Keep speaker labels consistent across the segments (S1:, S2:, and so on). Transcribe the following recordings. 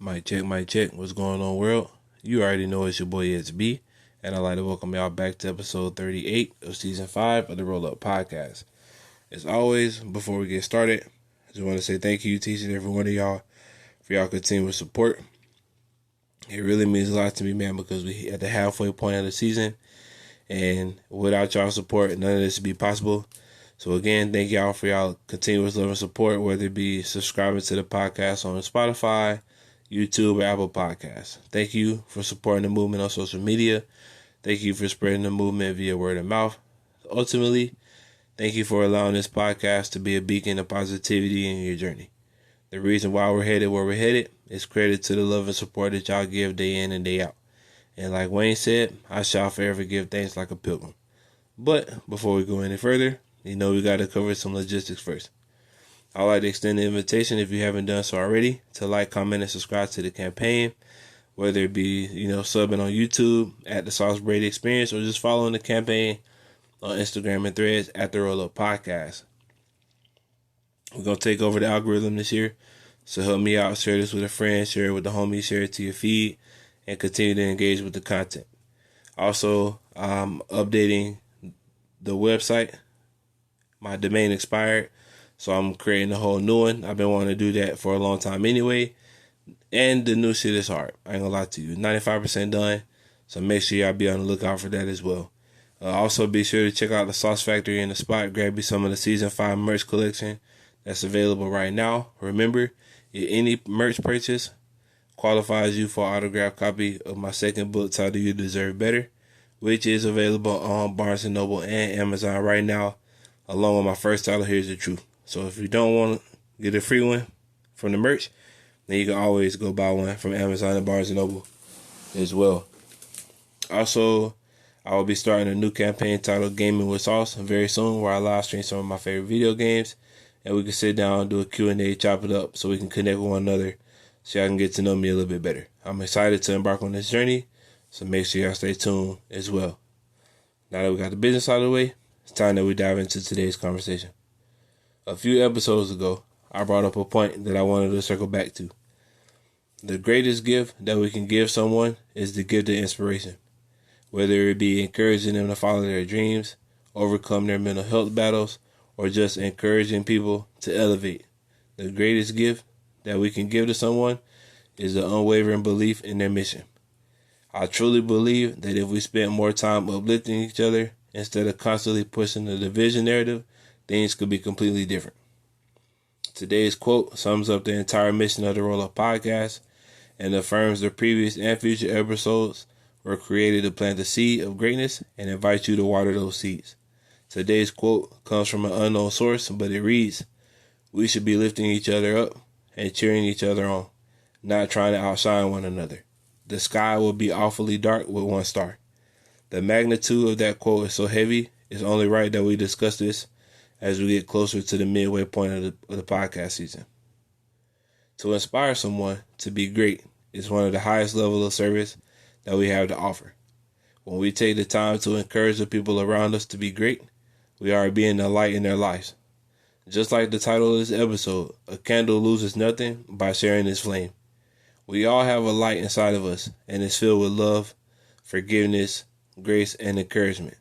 S1: Mic check, mic check. What's going on, world? You already know it's your boy SB, and I'd like to welcome y'all back to episode 38 of season 5 of the Roll Up Podcast. As always, before we get started, I just want to say thank you to each and every one of y'all for y'all continuous support. It really means a lot to me, man, because we at the halfway point of the season, and without y'all support, none of this would be possible. So again, thank y'all for y'all continuous love and support, whether it be subscribing to the podcast on Spotify, YouTube, or Apple Podcasts. Thank you for supporting the movement on social media. Thank you for spreading the movement via word of mouth. Ultimately, thank you for allowing this podcast to be a beacon of positivity in your journey. The reason why we're headed where we're headed is credit to the love and support that y'all give day in and day out. And like Wayne said, I shall forever give thanks like a pilgrim. But before we go any further, we got to cover some logistics first. I'd like to extend the invitation, if you haven't done so already, to like, comment, and subscribe to the campaign, whether it be, subbing on YouTube at the Sauce Brady Experience or just following the campaign on Instagram and Threads at the Roll Up Podcast. We're going to take over the algorithm this year, so help me out. Share this with a friend, share it with the homies, share it to your feed, and continue to engage with the content. Also, I'm updating the website. My domain expired, so I'm creating a whole new one. I've been wanting to do that for a long time anyway. And the new shit is hard. I ain't gonna lie to you. 95% done. So make sure y'all be on the lookout for that as well. Also be sure to check out the Sauce Factory in the spot. Grab you some of the Season 5 merch collection that's available right now. Remember, any merch purchase qualifies you for an autographed copy of my second book titled You Deserve Better, which is available on Barnes & Noble and Amazon right now, along with my first title, Here's the Truth. So if you don't want to get a free one from the merch, then you can always go buy one from Amazon and Barnes & Noble as well. Also, I will be starting a new campaign titled Gaming with Sauce very soon, where I live stream some of my favorite video games, and we can sit down and do a Q&A, chop it up, so we can connect with one another, so y'all can get to know me a little bit better. I'm excited to embark on this journey, so make sure y'all stay tuned as well. Now that we got the business out of the way, it's time that we dive into today's conversation. A few episodes ago, I brought up a point that I wanted to circle back to. The greatest gift that we can give someone is the gift of inspiration. Whether it be encouraging them to follow their dreams, overcome their mental health battles, or just encouraging people to elevate. The greatest gift that we can give to someone is the unwavering belief in their mission. I truly believe that if we spent more time uplifting each other instead of constantly pushing the division narrative, things could be completely different. Today's quote sums up the entire mission of the Roll Up Podcast and affirms the previous and future episodes were created to plant the seed of greatness and invite you to water those seeds. Today's quote comes from an unknown source, but it reads, "We should be lifting each other up and cheering each other on, not trying to outshine one another. The sky will be awfully dark with one star." The magnitude of that quote is so heavy, it's only right that we discuss this as we get closer to the midway point of the podcast season. To inspire someone to be great is one of the highest levels of service that we have to offer. When we take the time to encourage the people around us to be great, we are being a light in their lives. Just like the title of this episode, a candle loses nothing by sharing its flame. We all have a light inside of us, and it's filled with love, forgiveness, grace, and encouragement.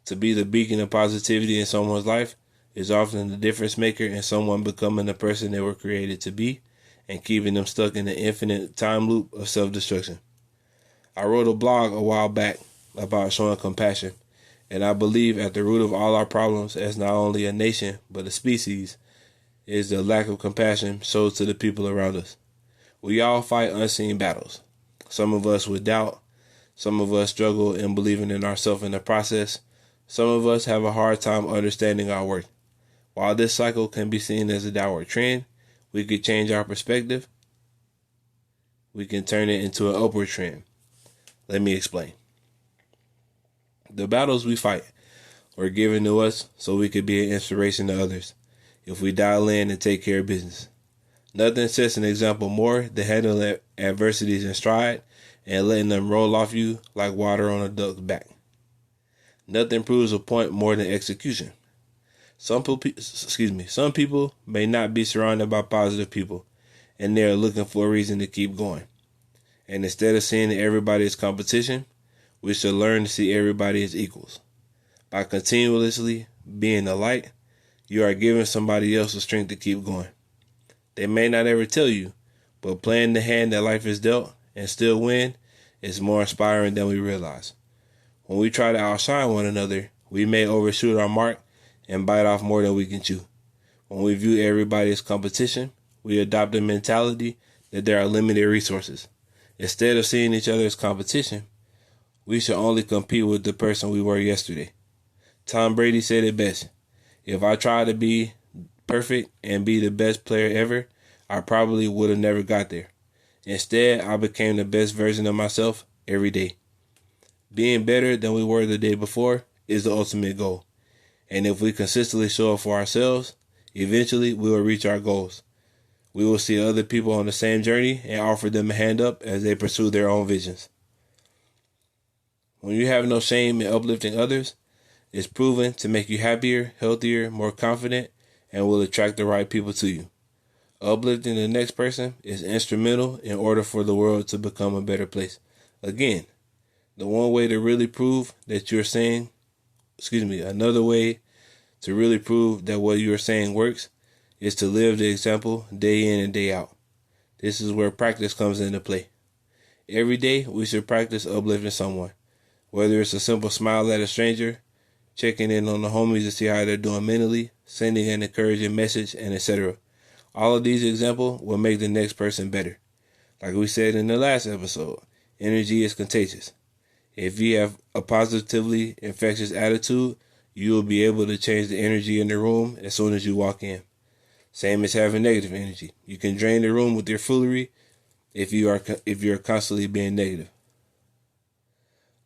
S1: To be the beacon of positivity in someone's life is often the difference maker in someone becoming the person they were created to be and keeping them stuck in the infinite time loop of self-destruction. I wrote a blog a while back about showing compassion, and I believe at the root of all our problems as not only a nation but a species is the lack of compassion shown to the people around us. We all fight unseen battles. Some of us with doubt, some of us struggle in believing in ourselves in the process, some of us have a hard time understanding our worth. While this cycle can be seen as a downward trend, we could change our perspective. We can turn it into an upward trend. Let me explain. The battles we fight were given to us so we could be an inspiration to others if we dial in and take care of business. Nothing sets an example more than handling adversities in stride and letting them roll off you like water on a duck's back. Nothing proves a point more than execution. Some people may not be surrounded by positive people, and they're looking for a reason to keep going. And instead of seeing everybody as competition, we should learn to see everybody as equals. By continuously being a light, you are giving somebody else the strength to keep going. They may not ever tell you, but playing the hand that life is dealt and still win is more inspiring than we realize. When we try to outshine one another, we may overshoot our mark and bite off more than we can chew. When we view everybody as competition, we adopt a mentality that there are limited resources. Instead of seeing each other as competition, we should only compete with the person we were yesterday. Tom Brady said it best. If I tried to be perfect and be the best player ever, I probably would have never got there. Instead, I became the best version of myself every day. Being better than we were the day before is the ultimate goal. And if we consistently show up for ourselves, eventually we will reach our goals. We will see other people on the same journey and offer them a hand up as they pursue their own visions. When you have no shame in uplifting others, it's proven to make you happier, healthier, more confident, and will attract the right people to you. Uplifting the next person is instrumental in order for the world to become a better place. Again, the one way to really prove that another way to really prove that what you're saying works is to live the example day in and day out. This is where practice comes into play. Every day we should practice uplifting someone, whether it's a simple smile at a stranger, checking in on the homies to see how they're doing mentally, sending an encouraging message, and etc. All of these examples will make the next person better. Like we said in the last episode, energy is contagious. If you have a positively infectious attitude, you will be able to change the energy in the room as soon as you walk in. Same as having negative energy. You can drain the room with your foolery if you're constantly being negative.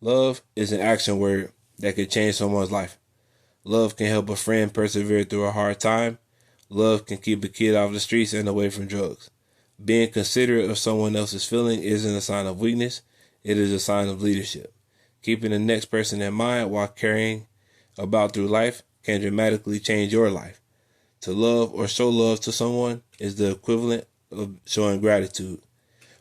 S1: Love is an action word that can change someone's life. Love can help a friend persevere through a hard time. Love can keep a kid off the streets and away from drugs. Being considerate of someone else's feeling isn't a sign of weakness. It is a sign of leadership. Keeping the next person in mind while carrying about through life can dramatically change your life. To love or show love to someone is the equivalent of showing gratitude.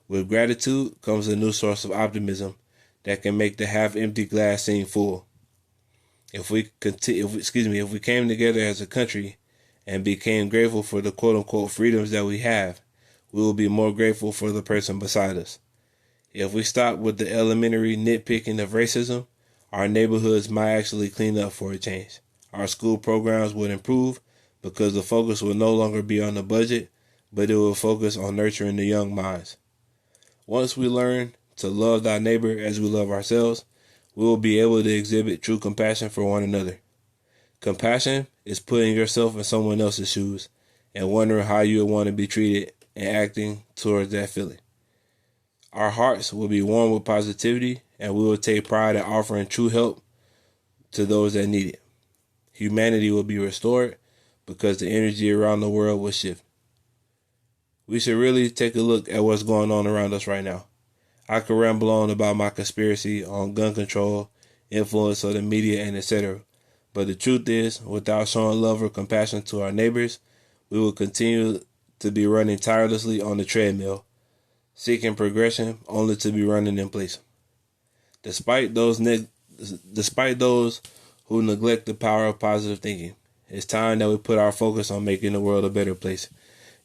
S1: With gratitude comes a new source of optimism that can make the half-empty glass seem full. If we came together as a country and became grateful for the quote-unquote freedoms that we have, we will be more grateful for the person beside us. If we stop with the elementary nitpicking of racism, our neighborhoods might actually clean up for a change. Our school programs would improve because the focus will no longer be on the budget, but it will focus on nurturing the young minds. Once we learn to love thy neighbor as we love ourselves, we will be able to exhibit true compassion for one another. Compassion is putting yourself in someone else's shoes and wondering how you would want to be treated and acting towards that feeling. Our hearts will be warm with positivity, and we will take pride in offering true help to those that need it. Humanity will be restored because the energy around the world will shift. We should really take a look at what's going on around us right now. I could ramble on about my conspiracy on gun control, influence of the media, and etc. But the truth is, without showing love or compassion to our neighbors, we will continue to be running tirelessly on the treadmill, seeking progression only to be running in place. Despite those who neglect the power of positive thinking, it's time that we put our focus on making the world a better place.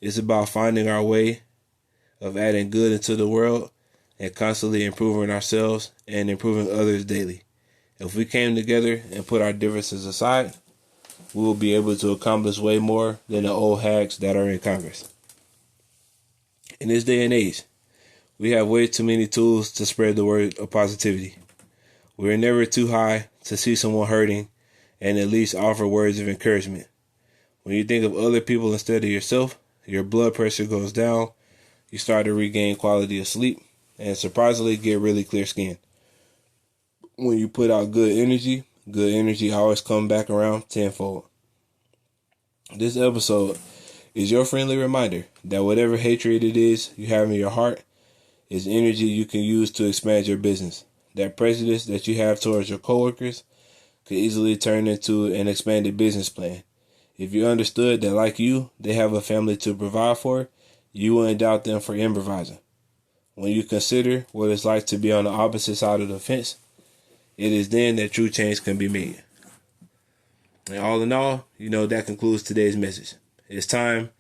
S1: It's about finding our way of adding good into the world and constantly improving ourselves and improving others daily. If we came together and put our differences aside, we will be able to accomplish way more than the old hags that are in Congress. In this day and age, we have way too many tools to spread the word of positivity. We are never too high to see someone hurting and at least offer words of encouragement. When you think of other people instead of yourself, your blood pressure goes down, you start to regain quality of sleep, and surprisingly get really clear skin. When you put out good energy always comes back around tenfold. This episode is your friendly reminder that whatever hatred it is you have in your heart is energy you can use to expand your business. That prejudice that you have towards your coworkers could easily turn into an expanded business plan. If you understood that like you, they have a family to provide for, you wouldn't doubt them for improvising. When you consider what it's like to be on the opposite side of the fence, it is then that true change can be made. And all in all, that concludes today's message. It's time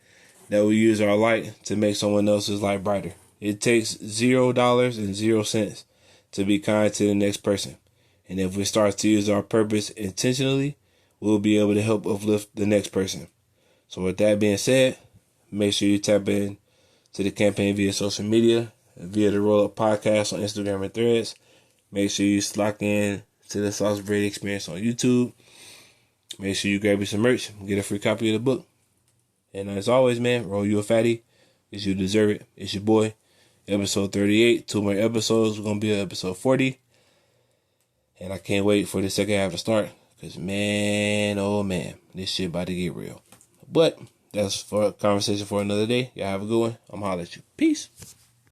S1: that we use our light to make someone else's light brighter. It takes $0 to be kind to the next person. And if we start to use our purpose intentionally, we'll be able to help uplift the next person. So with that being said, make sure you tap in to the campaign via social media, via the Roll Up Podcast on Instagram and Threads. Make sure you lock in to the Sauce Bread Experience on YouTube. Make sure you grab you some merch, get a free copy of the book. And as always, man, roll you a fatty. Because you deserve it. It's your boy. Episode 38. 2 more episodes. We're going to be at episode 40. And I can't wait for the second half to start. Because, man, oh, man, this shit about to get real. But that's for a conversation for another day. Y'all have a good one. I'm holler at you. Peace.